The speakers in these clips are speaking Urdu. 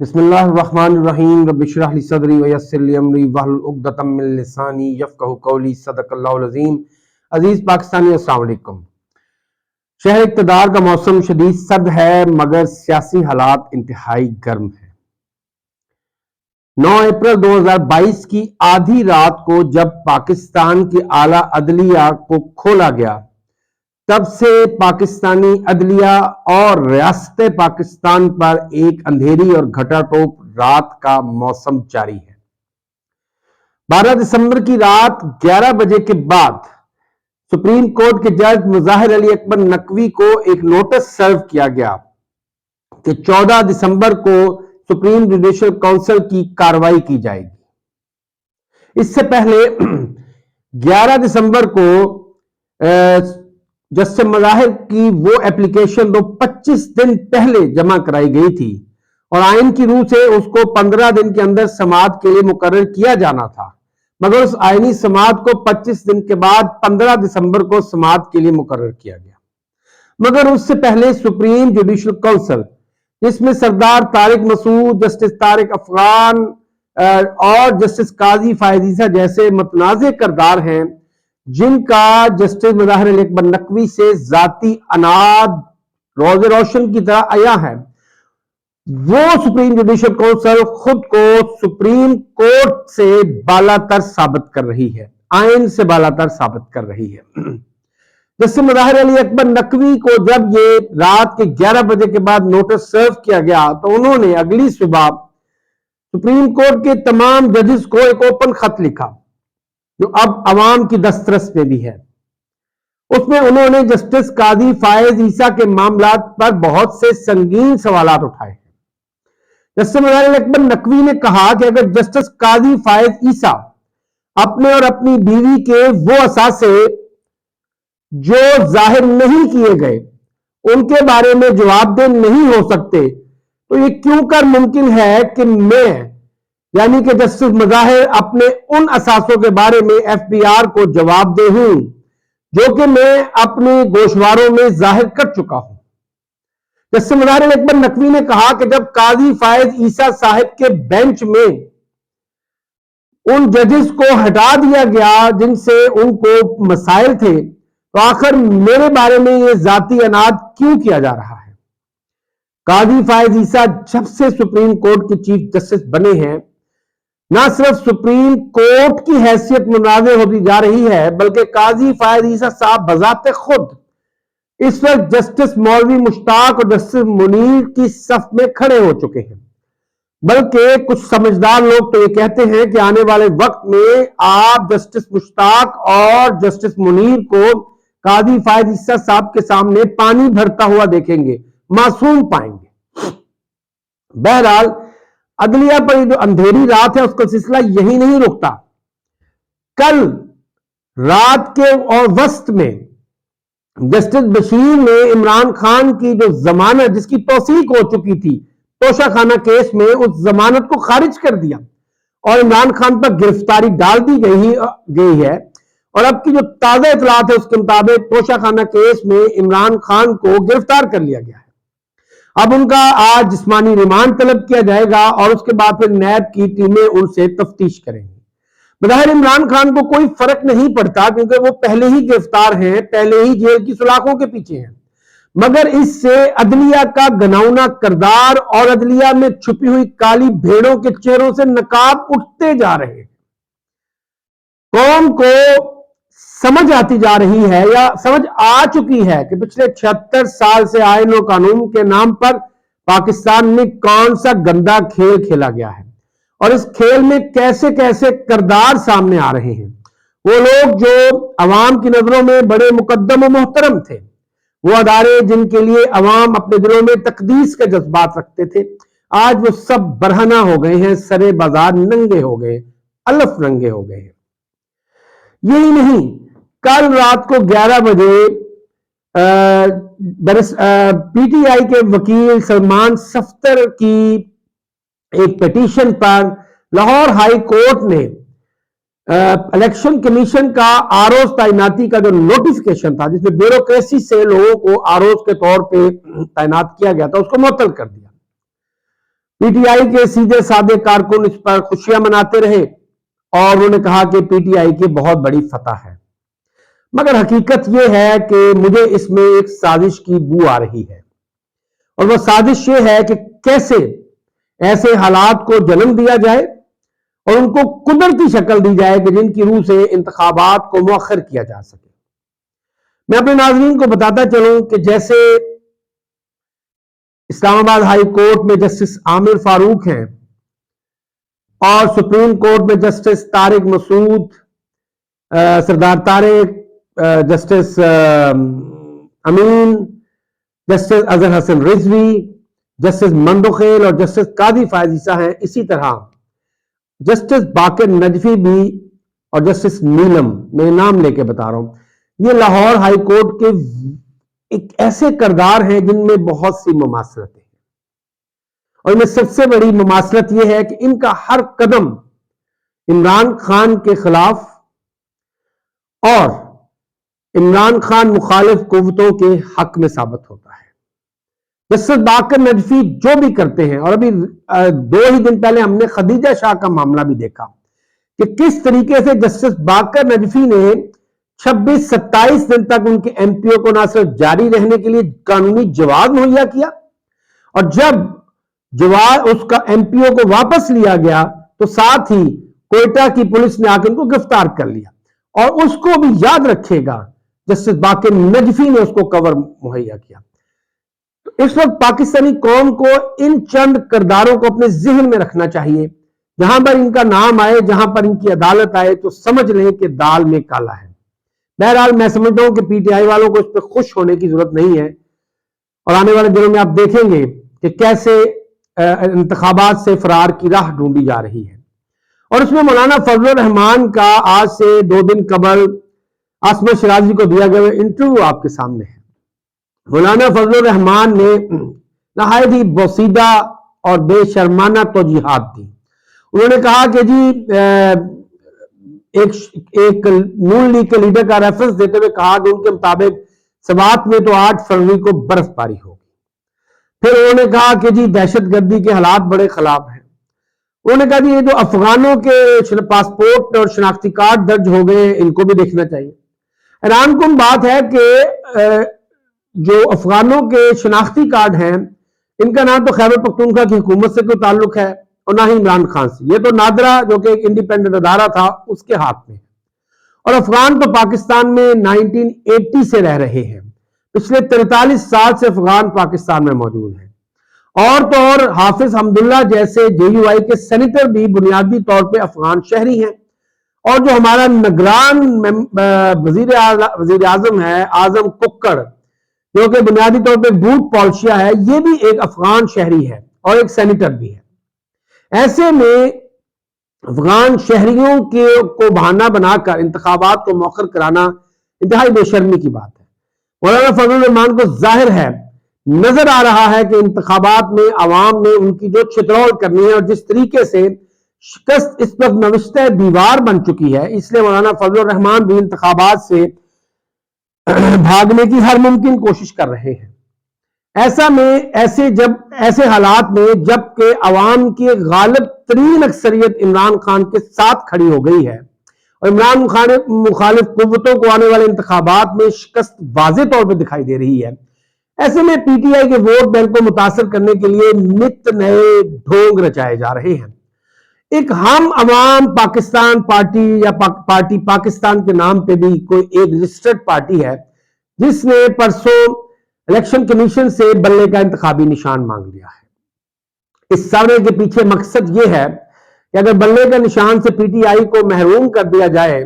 بسم اللہ الرحمن الرحیم رب اشرح لی صدری ویسر لی امری واحلل عقدۃ من لسانی یفقہوا قولی صدق اللہ العظیم۔ عزیز پاکستانی السلام علیکم۔ شہر اقتدار کا موسم شدید سرد ہے مگر سیاسی حالات انتہائی گرم ہے۔ 9 اپریل 2022 کی آدھی رات کو جب پاکستان کی اعلیٰ عدلیہ کو کھولا گیا تب سے پاکستانی عدلیہ اور ریاست پاکستان پر ایک اندھیری اور گھٹا ٹوپ رات کا موسم جاری ہے۔ 12 دسمبر کی رات 11 بجے کے بعد سپریم کورٹ کے جج مظاہر علی اکبر نقوی کو ایک نوٹس سرو کیا گیا کہ 14 دسمبر کو سپریم جوڈیشل کونسل کی کارروائی کی جائے گی۔ اس سے پہلے 11 دسمبر کو جسٹس مظاہر کی وہ اپلیکیشن جو 25 دن پہلے جمع کرائی گئی تھی اور آئین کی روح سے اس کو 15 دن کے اندر سماعت کے لیے مقرر کیا جانا تھا، مگر اس آئینی سماعت کو 25 دن کے بعد 15 دسمبر کو سماعت کے لیے مقرر کیا گیا۔ مگر اس سے پہلے سپریم جوڈیشل کونسل، جس میں سردار طارق مسعود، جسٹس طارق افغان اور جسٹس قاضی فائز عیسیٰ جیسے متنازع کردار ہیں، جن کا جسٹس مظاہر علی اکبر نقوی سے ذاتی عناد روز روشن کی طرح عیاں ہے، وہ سپریم جوڈیشل کونسل خود کو سپریم کورٹ سے بالا تر ثابت کر رہی ہے، آئین سے بالا تر ثابت کر رہی ہے۔ جسٹس مظاہر علی اکبر نقوی کو جب یہ رات کے 11 بجے کے بعد نوٹس سرو کیا گیا تو انہوں نے اگلی صبح سپریم کورٹ کے تمام ججز کو ایک اوپن خط لکھا جو اب عوام کی دسترس میں بھی ہے۔ اس میں انہوں نے جسٹس قاضی فائز عیسیٰ کے معاملات پر بہت سے سنگین سوالات اٹھائے ہیں۔ جسٹس مظاہر علی اکبر نقوی نے کہا کہ اگر جسٹس قاضی فائز عیسیٰ اپنے اور اپنی بیوی کے وہ اثاثے جو ظاہر نہیں کیے گئے ان کے بارے میں جواب دہ نہیں ہو سکتے تو یہ کیوں کر ممکن ہے کہ میں یعنی کہ جسٹس مظاہر اپنے ان اثاثوں کے بارے میں ایف بی آر کو جواب دہ ہوں جو کہ میں اپنے گوشواروں میں ظاہر کر چکا ہوں۔ جسٹس مظاہر علی اکبر نقوی نے کہا کہ جب قاضی فائز عیسیٰ صاحب کے بینچ میں ان ججز کو ہٹا دیا گیا جن سے ان کو مسائل تھے تو آخر میرے بارے میں یہ ذاتی عناد کیوں کیا جا رہا ہے؟ قاضی فائز عیسیٰ جب سے سپریم کورٹ کے چیف جسٹس بنے ہیں نہ صرف سپریم کورٹ کی حیثیت منازع ہوتی جا رہی ہے بلکہ قاضی فائز عیسیٰ صاحب بذات خود اس وقت جسٹس مولوی مشتاق اور جسٹس منیر کی صف میں کھڑے ہو چکے ہیں۔ بلکہ کچھ سمجھدار لوگ تو یہ کہتے ہیں کہ آنے والے وقت میں آپ جسٹس مشتاق اور جسٹس منیر کو قاضی فائز عیسیٰ صاحب کے سامنے پانی بھرتا ہوا دیکھیں گے، معصوم پائیں گے۔ بہرحال عدلیہ پر جو اندھیری رات ہے اس کا سلسلہ یہی نہیں رکتا۔ کل رات کے اور وسط میں جسٹس بشیر نے عمران خان کی جو ضمانت جس کی توثیق ہو چکی تھی توشہ خانہ کیس میں اس ضمانت کو خارج کر دیا اور عمران خان پر گرفتاری ڈال دی گئی ہے، اور اب کی جو تازہ اطلاعات ہے اس کے مطابق توشہ خانہ کیس میں عمران خان کو گرفتار کر لیا گیا ہے۔ اب ان کا آج جسمانی ریمانڈ طلب کیا جائے گا اور اس کے بعد پھر نیب کی ٹیمیں ان سے تفتیش کریں گی۔ بظاہر عمران خان کو کوئی فرق نہیں پڑتا کیونکہ وہ پہلے ہی گرفتار ہیں، پہلے ہی جیل کی سلاخوں کے پیچھے ہیں، مگر اس سے عدلیہ کا گناؤنا کردار اور عدلیہ میں چھپی ہوئی کالی بھیڑوں کے چہروں سے نقاب اٹھتے جا رہے ہیں۔ قوم کو سمجھ آتی جا رہی ہے یا سمجھ آ چکی ہے کہ پچھلے 76 سال سے آئین و قانون کے نام پر پاکستان میں کون سا گندا کھیل کھیلا گیا ہے اور اس کھیل میں کیسے کیسے کردار سامنے آ رہے ہیں۔ وہ لوگ جو عوام کی نظروں میں بڑے مقدم و محترم تھے، وہ ادارے جن کے لیے عوام اپنے دلوں میں تقدیس کے جذبات رکھتے تھے، آج وہ سب برہنہ ہو گئے ہیں، سرے بازار ننگے ہو گئے، الف ننگے ہو گئے ہیں۔ یہی نہیں، کل رات کو 11 بجے پی ٹی آئی کے وکیل سلمان صفدر کی ایک پیٹیشن پر لاہور ہائی کورٹ نے الیکشن کمیشن کا آروز تعیناتی کا جو نوٹیفکیشن تھا جس میں بیوروکریسی سے لوگوں کو آروز کے طور پہ تعینات کیا گیا تھا اس کو معطل کر دیا۔ پی ٹی آئی کے سیدھے سادے کارکن اس پر خوشیاں مناتے رہے اور انہوں نے کہا کہ پی ٹی آئی کی بہت بڑی فتح ہے، مگر حقیقت یہ ہے کہ مجھے اس میں ایک سازش کی بو آ رہی ہے، اور وہ سازش یہ ہے کہ کیسے ایسے حالات کو جنم دیا جائے اور ان کو قدرتی شکل دی جائے کہ جن کی روح سے انتخابات کو مؤخر کیا جا سکے۔ میں اپنے ناظرین کو بتاتا چلوں کہ جیسے اسلام آباد ہائی کورٹ میں جسٹس عامر فاروق ہیں اور سپریم کورٹ میں جسٹس طارق مسعود، سردار طارق، جسٹس امین، جسٹس اظہر حسن رضوی، جسٹس مندوخیل اور جسٹس قاضی فائز عیسیٰ ہیں، اسی طرح جسٹس باقر نجفی بھی اور جسٹس نیلم، میں نام لے کے بتا رہا ہوں، یہ لاہور ہائی کورٹ کے ایک ایسے کردار ہیں جن میں بہت سی مماثلتیں ہیں، اور ان میں سب سے بڑی مماثلت یہ ہے کہ ان کا ہر قدم عمران خان کے خلاف اور عمران خان مخالف قوتوں کے حق میں ثابت ہوتا ہے۔ جسٹس باقر نجفی جو بھی کرتے ہیں، اور ابھی 2 ہی دن پہلے ہم نے خدیجہ شاہ کا معاملہ بھی دیکھا کہ کس طریقے سے جسٹس باقر نجفی نے 26-27 دن تک ان کے ایم پی او کو نہ صرف جاری رہنے کے لیے قانونی جواز مہیا کیا، اور جب اس کا ایم پی او کو واپس لیا گیا تو ساتھ ہی کوئٹہ کی پولیس نے آ کے ان کو گرفتار کر لیا، اور اس کو بھی یاد رکھے گا جسٹس باقر نجفی نے اس کو کور مہیا کیا۔ تو اس وقت پاکستانی قوم کو ان چند کرداروں کو اپنے ذہن میں رکھنا چاہیے، جہاں پر ان کا نام آئے، جہاں پر ان کی عدالت آئے تو سمجھ لیں کہ دال میں کالا ہے۔ بہرحال میں سمجھتا ہوں کہ پی ٹی آئی والوں کو اس پہ خوش ہونے کی ضرورت نہیں ہے، اور آنے والے دنوں میں آپ دیکھیں گے کہ کیسے انتخابات سے فرار کی راہ ڈھونڈی جا رہی ہے۔ اور اس میں مولانا فضل الرحمان کا آج سے 2 دن قبل عاصمہ شرازی کو دیا گیا انٹرویو آپ کے سامنے ہے۔ مولانا فضل الرحمان نے نہایت ہی بوسیدہ اور بے شرمانہ توجیحات دی۔ انہوں نے کہا کہ جی ایک نون لیگ کے لیڈر کا ریفرنس دیتے ہوئے کہا کہ ان کے مطابق سوات میں تو 8 فروری کو برف باری ہوگی۔ پھر انہوں نے کہا کہ جی دہشت گردی کے حالات بڑے خراب ہیں۔ انہوں نے کہا جی یہ جو افغانوں کے پاسپورٹ اور شناختی کارڈ درج ہو گئے ان کو بھی دیکھنا چاہیے۔ حیران کن بات ہے کہ جو افغانوں کے شناختی کارڈ ہیں ان کا نہ تو خیبر پختونخوا کی حکومت سے کوئی تعلق ہے اور نہ ہی عمران خان سے، یہ تو نادرا جو کہ ایک انڈیپینڈنٹ ادارہ تھا اس کے ہاتھ میں، اور افغان تو پاکستان میں 1980 سے رہ رہے ہیں، پچھلے 43 سال سے افغان پاکستان میں موجود ہیں، اور تو اور حافظ حمداللہ جیسے جے یو آئی کے سینیٹر بھی بنیادی طور پہ افغان شہری ہیں، اور جو ہمارا نگران وزیر اعظم ہے اعظم ککڑ جو کہ بنیادی طور پہ بوٹ پالشیا ہے، یہ بھی ایک افغان شہری ہے اور ایک سینیٹر بھی ہے۔ ایسے میں افغان شہریوں کو بہانہ بنا کر انتخابات کو مؤخر کرانا انتہائی بے شرمی کی بات ہے۔ مولانا فضل الرحمان کو ظاہر ہے، نظر آ رہا ہے کہ انتخابات میں عوام نے ان کی جو چترول کرنی ہے اور جس طریقے سے شکست اس وقت نوشتہ دیوار بن چکی ہے، اس لیے مولانا فضل الرحمان بھی انتخابات سے بھاگنے کی ہر ممکن کوشش کر رہے ہیں۔ ایسے حالات میں جب کہ عوام کی غالب ترین اکثریت عمران خان کے ساتھ کھڑی ہو گئی ہے اور عمران خان مخالف قوتوں کو آنے والے انتخابات میں شکست واضح طور پہ دکھائی دے رہی ہے، ایسے میں پی ٹی آئی کے ووٹ بینک کو متاثر کرنے کے لیے نت نئے ڈھونگ رچائے جا رہے ہیں۔ ایک ہم عوام پاکستان پارٹی یا پارٹی پاکستان کے نام پہ بھی کوئی ایک رجسٹرڈ پارٹی ہے جس نے پرسوں الیکشن کمیشن سے بلے کا انتخابی نشان مانگ لیا ہے۔ اس سارے کے پیچھے مقصد یہ ہے کہ اگر بلے کا نشان سے پی ٹی آئی کو محروم کر دیا جائے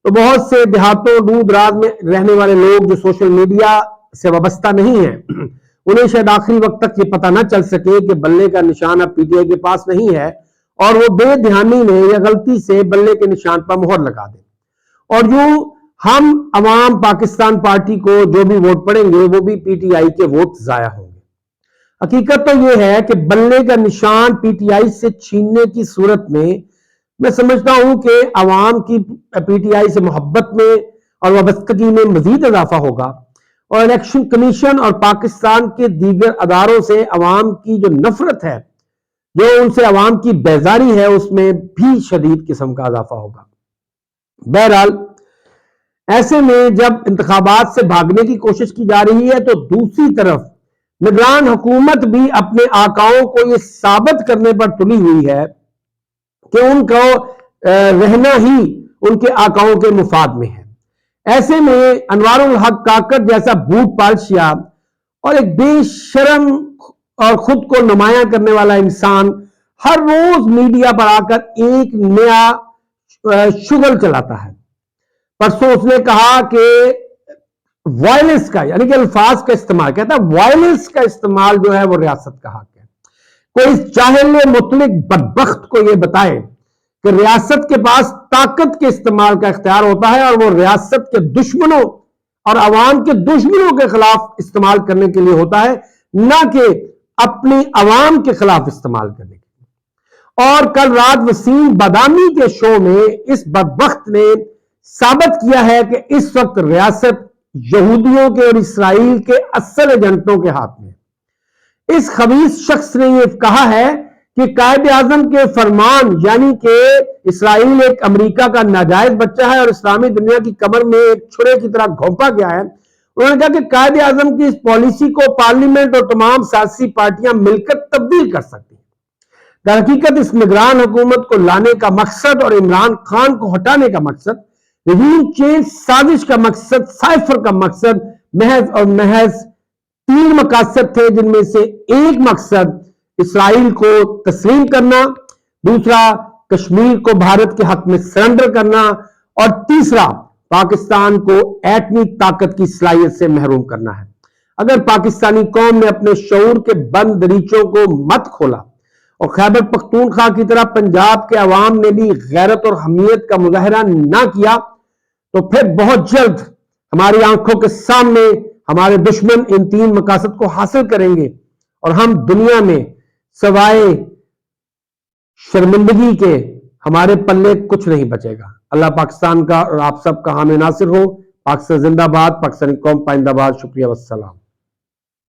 تو بہت سے دیہاتوں دور دراز میں رہنے والے لوگ جو سوشل میڈیا سے وابستہ نہیں ہیں انہیں شاید آخری وقت تک یہ پتہ نہ چل سکے کہ بلے کا نشان اب پی ٹی آئی کے پاس نہیں ہے، اور وہ بے دھیانی میں یا غلطی سے بلے کے نشان پر مہر لگا دیں، اور یوں ہم عوام پاکستان پارٹی کو جو بھی ووٹ پڑیں گے وہ بھی پی ٹی آئی کے ووٹ ضائع ہوں گے۔ حقیقت تو یہ ہے کہ بلے کا نشان پی ٹی آئی سے چھیننے کی صورت میں سمجھتا ہوں کہ عوام کی پی ٹی آئی سے محبت میں اور وابستگی میں مزید اضافہ ہوگا، اور الیکشن کمیشن اور پاکستان کے دیگر اداروں سے عوام کی جو نفرت ہے جو ان سے عوام کی بیزاری ہے اس میں بھی شدید قسم کا اضافہ ہوگا۔ بہرحال ایسے میں جب انتخابات سے بھاگنے کی کوشش کی جا رہی ہے تو دوسری طرف نگران حکومت بھی اپنے آقاؤں کو یہ ثابت کرنے پر تلی ہوئی ہے کہ ان کو رہنا ہی ان کے آقاؤں کے مفاد میں ہے۔ ایسے میں انوار الحق کاکڑ جیسا بھوت پالشیا اور ایک بے شرم اور خود کو نمایاں کرنے والا انسان ہر روز میڈیا پر آ کر ایک نیا شغل چلاتا ہے۔ پرسوں اس نے کہا کہ وائلنس کا یعنی کہ الفاظ کا استعمال کہتا ہے وائلنس کا استعمال جو ہے وہ ریاست کا حق ہے۔ کوئی جاہل مطلق بدبخت کو یہ بتائے کہ ریاست کے پاس طاقت کے استعمال کا اختیار ہوتا ہے اور وہ ریاست کے دشمنوں اور عوام کے دشمنوں کے خلاف استعمال کرنے کے لیے ہوتا ہے، نہ کہ اپنی عوام کے خلاف استعمال کرنے کے لیے۔ اور کل رات وسیم بادامی کے شو میں اس بدبخت نے ثابت کیا ہے کہ اس وقت ریاست یہودیوں کے اور اسرائیل کے اصل ایجنٹوں کے ہاتھ میں۔ اس خبیث شخص نے یہ کہا ہے کہ قائد اعظم کے فرمان یعنی کہ اسرائیل ایک امریکہ کا ناجائز بچہ ہے اور اسلامی دنیا کی کمر میں ایک چھرے کی طرح گھونپا گیا ہے۔ انہوں نے کہا کہ قائد اعظم کی اس پالیسی کو پارلیمنٹ اور تمام سیاسی پارٹیاں مل کر تبدیل کر سکتی ہیں۔ در حقیقت اس نگران حکومت کو لانے کا مقصد اور عمران خان کو ہٹانے کا مقصد، رجیم چینج سازش کا مقصد، سائفر کا مقصد محض 3 مقاصد تھے، جن میں سے ایک مقصد اسرائیل کو تسلیم کرنا، دوسرا کشمیر کو بھارت کے حق میں سرنڈر کرنا اور تیسرا پاکستان کو ایٹمی طاقت کی صلاحیت سے محروم کرنا ہے۔ اگر پاکستانی قوم نے اپنے شعور کے بند دریچوں کو مت کھولا اور خیبر پختونخوا کی طرح پنجاب کے عوام نے بھی غیرت اور حمیت کا مظاہرہ نہ کیا تو پھر بہت جلد ہماری آنکھوں کے سامنے ہمارے دشمن ان 3 مقاصد کو حاصل کریں گے اور ہم دنیا میں سوائے شرمندگی کے ہمارے پلے کچھ نہیں بچے گا۔ اللہ پاکستان کا اور آپ سب کا حامی ناصر ہو۔ پاکستان زندہ باد، پاکستانی قوم پائندہ باد۔ شکریہ والسلام۔